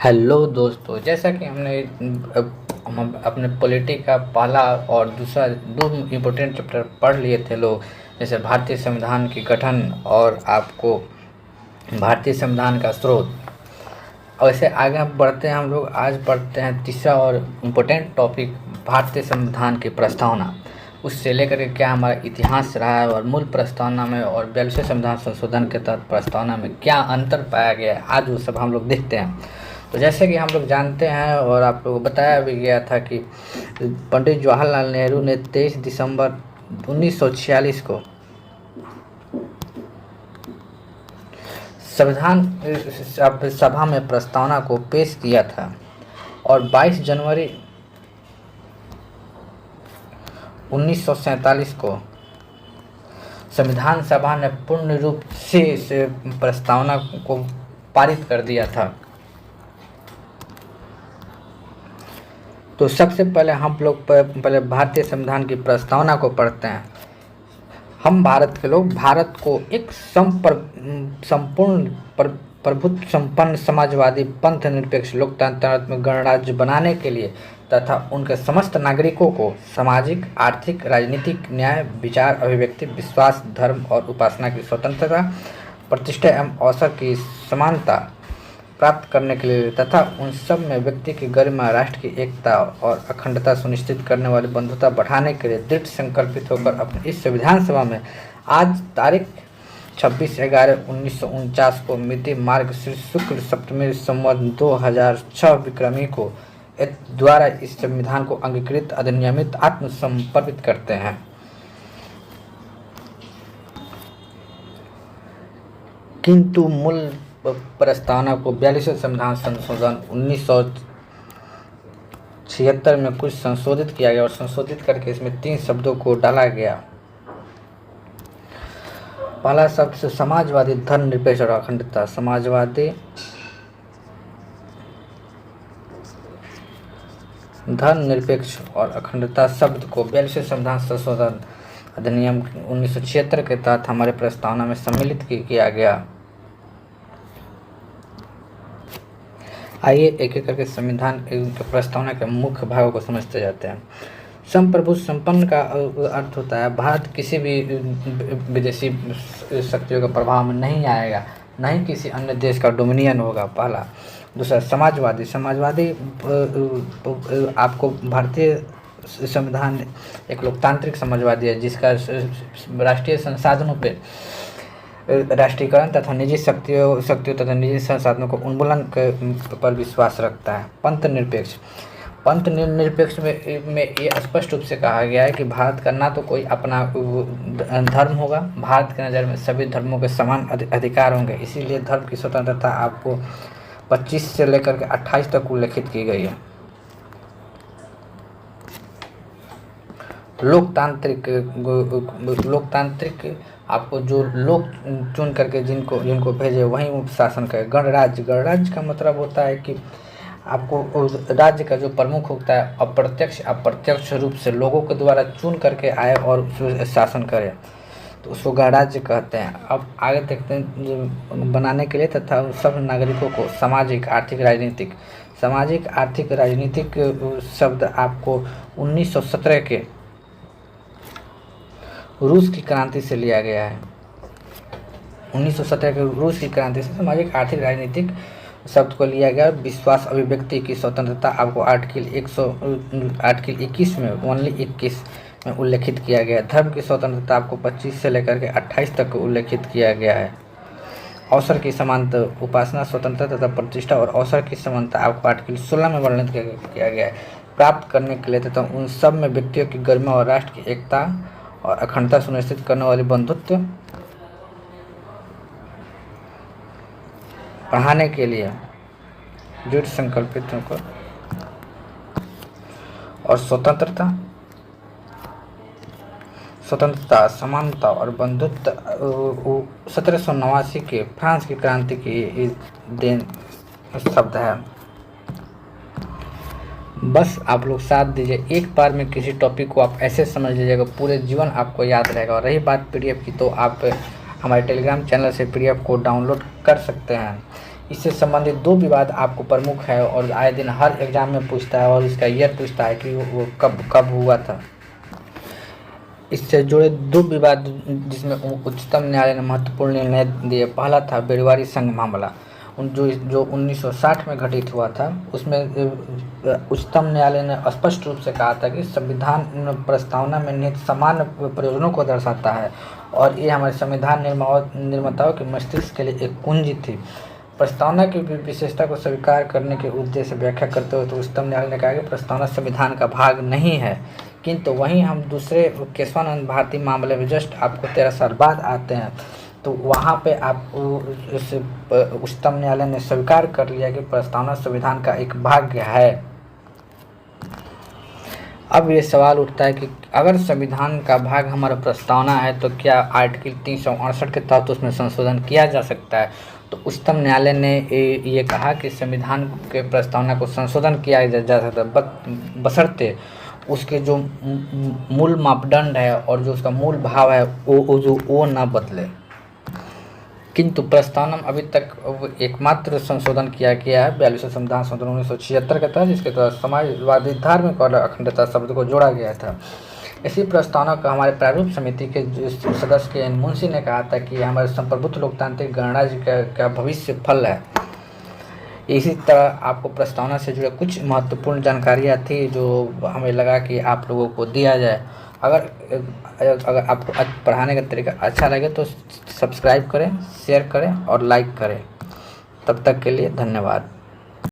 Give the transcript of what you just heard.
Hello दोस्तों, जैसा कि हम अपने पॉलिटी का पहला और दूसरा दो इम्पोर्टेंट चैप्टर पढ़ लिए थे लोग। जैसे भारतीय संविधान की गठन और आपको भारतीय संविधान का स्रोत। और ऐसे आगे बढ़ते हैं हम लोग। आज पढ़ते हैं तीसरा और इम्पोर्टेंट टॉपिक, भारतीय संविधान की प्रस्तावना। उससे लेकर के क्या हमारा इतिहास रहा है और मूल प्रस्तावना में और 42वें संविधान संशोधन के तहत प्रस्तावना में क्या अंतर पाया गया है, आज वो सब हम लोग देखते हैं। तो जैसे कि हम लोग जानते हैं और आप लोगों को बताया भी गया था कि पंडित जवाहरलाल नेहरू ने 23 दिसंबर 1946 को संविधान सभा में प्रस्तावना को पेश किया था और 22 जनवरी 1947 को संविधान सभा ने पूर्ण रूप से इस प्रस्तावना को पारित कर दिया था। तो सबसे पहले हम लोग पहले भारतीय संविधान की प्रस्तावना को पढ़ते हैं। हम भारत के लोग भारत को एक संपूर्ण प्रभुत्व संपन्न समाजवादी पंथ निरपेक्ष लोकतंत्रात्मक गणराज्य बनाने के लिए तथा उनके समस्त नागरिकों को सामाजिक, आर्थिक, राजनीतिक न्याय, विचार, अभिव्यक्ति, विश्वास, धर्म और उपासना की स्वतंत्रता, प्रतिष्ठा एवं अवसर की समानता प्राप्त करने के लिए तथा उन सब में व्यक्ति की गरिमा, राष्ट्र की एकता और अखंडता सुनिश्चित करने वाली बंधुता बढ़ाने के लिए दृढ़ संकल्पित होकर अपने इस संविधान सभा में आज तारीख 26/11/1949 को मिति मार्गशीर्ष शुक्ल सप्तमी संवत 2006 विक्रमी को द्वारा इस संविधान को अंगीकृत, अधिनियमित, आत्मसमर्पित करते हैं। किंतु मूल प्रस्तावना को 42वें संविधान संशोधन 1976 में कुछ संशोधित किया गया और संशोधित करके इसमें 3 शब्दों को डाला गया। पहला शब्द समाजवादी, धर्मनिरपेक्ष और अखंडता। समाजवादी, धर्मनिरपेक्ष और अखंडता शब्द को 42वें संविधान संशोधन अधिनियम 1976 के तहत हमारे प्रस्तावना में सम्मिलित किया गया। आइए एक एक करके संविधान प्रस्तावना के मुख्य भागों को समझते जाते हैं। संप्रभु संपन्न का अर्थ होता है भारत किसी भी विदेशी शक्तियों के प्रभाव में नहीं आएगा, न ही किसी अन्य देश का डोमिनियन होगा, पहला। दूसरा समाजवादी। समाजवादी आपको भारतीय संविधान एक लोकतांत्रिक समाजवादी है जिसका राष्ट्रीय संसाधनों पे राष्ट्रीयकरण तथा निजी शक्तियों तथा निजी संसाधनों को उन्मूलन पर विश्वास रखता है। पंथ निरपेक्ष। पंथ निरपेक्ष में ये स्पष्ट रूप से कहा गया है कि भारत का ना तो कोई अपना धर्म होगा, भारत की नज़र में सभी धर्मों के समान अधिकार होंगे, इसीलिए धर्म की स्वतंत्रता आपको 25 से लेकर के 28 तक उल्लेखित की गई है। लोकतांत्रिक आपको जो लोग चुन करके जिनको भेजे वहीं शासन करे। गणराज्य। गणराज्य का मतलब होता है कि आपको राज्य का जो प्रमुख होता है अप्रत्यक्ष रूप से लोगों के द्वारा चुन करके आए और शासन करे, तो उसको गणराज्य कहते हैं। अब आगे देखते हैं बनाने के लिए तथा सब नागरिकों को सामाजिक, आर्थिक, राजनीतिक शब्द आपको 1917 के रूस की क्रांति से लिया गया है। 1917 के रूस की क्रांति से सामाजिक, आर्थिक, राजनीतिक शब्द को लिया गया। विश्वास, अभिव्यक्ति की स्वतंत्रता आपको आर्टिकल 21 में ओनली 21 में उल्लेखित किया गया है। धर्म की स्वतंत्रता आपको 25 से लेकर के 28 तक उल्लेखित किया गया है। अवसर की समानता, उपासना स्वतंत्रता तथा प्रतिष्ठा और अवसर की समानता आपको आर्टिकल 16 में वर्णित किया गया है। प्राप्त करने के लिए तथा उन सब में व्यक्तियों की गरिमा और राष्ट्र की एकता और अखंडता सुनिश्चित करने वाली बंधुत्व बढ़ाने के लिए दृढ़ संकल्पित होकर और स्वतंत्रता, समानता और बंधुत्व 1789 के फ्रांस की क्रांति की देन शब्द है। बस आप लोग साथ दीजिए, एक बार में किसी टॉपिक को आप ऐसे समझ लीजिएगा पूरे जीवन आपको याद रहेगा। और रही बात पीडीएफ की, तो आप हमारे टेलीग्राम चैनल से पीडीएफ को डाउनलोड कर सकते हैं। इससे संबंधित 2 विवाद आपको प्रमुख है और आए दिन हर एग्जाम में पूछता है और इसका ईयर पूछता है कि वो कब कब हुआ था। इससे जुड़े 2 विवाद जिसमें उच्चतम न्यायालय ने महत्वपूर्ण निर्णय दिए। पहला था बेरवारी संघ मामला जो 1960 में घटित हुआ था। उसमें उच्चतम न्यायालय ने स्पष्ट रूप से कहा था कि संविधान प्रस्तावना में निहित समान प्रयोजनों को दर्शाता है और ये हमारे संविधान निर्माताओं के मस्तिष्क के लिए एक कुंजी थी। प्रस्तावना की विशेषता को स्वीकार करने के उद्देश्य से व्याख्या करते हुए तो उच्चतम न्यायालय ने कहा कि प्रस्तावना संविधान का भाग नहीं है। किंतु वहीं हम दूसरे केशवानंद भारती मामले में जस्ट आपको 13 साल बाद आते हैं तो वहाँ पे आप उच्चतम न्यायालय ने स्वीकार कर लिया कि प्रस्तावना संविधान का एक भाग है। अब ये सवाल उठता है कि अगर संविधान का भाग हमारा प्रस्तावना है तो क्या आर्टिकल 368 के तहत उसमें संशोधन किया जा सकता है। तो उच्चतम न्यायालय ने ये कहा कि संविधान के प्रस्तावना को संशोधन किया जा सकता है बशर्ते उसके जो मूल मापदंड है और जो उसका मूल भाव है वो ना बदले। किंतु प्रस्तावना अभी तक एकमात्र संशोधन किया गया है 42वें संविधान संशोधन 1976 के तहत, जिसके तहत समाजवादी धार्मिक और अखंडता शब्द को जोड़ा गया था। इसी प्रस्तावना को हमारे प्रारूप समिति के सदस्य के एन मुंशी ने कहा था कि हमारे संप्रभुत्व लोकतांत्रिक गणराज्य का भविष्य फल है। इसी तरह आपको प्रस्तावना से जुड़े कुछ महत्वपूर्ण जानकारियाँ थी जो हमें लगा कि आप लोगों को दिया जाए। अगर आपको पढ़ाने का तरीका अच्छा लगे तो सब्सक्राइब करें, शेयर करें और लाइक करें। तब तक के लिए धन्यवाद।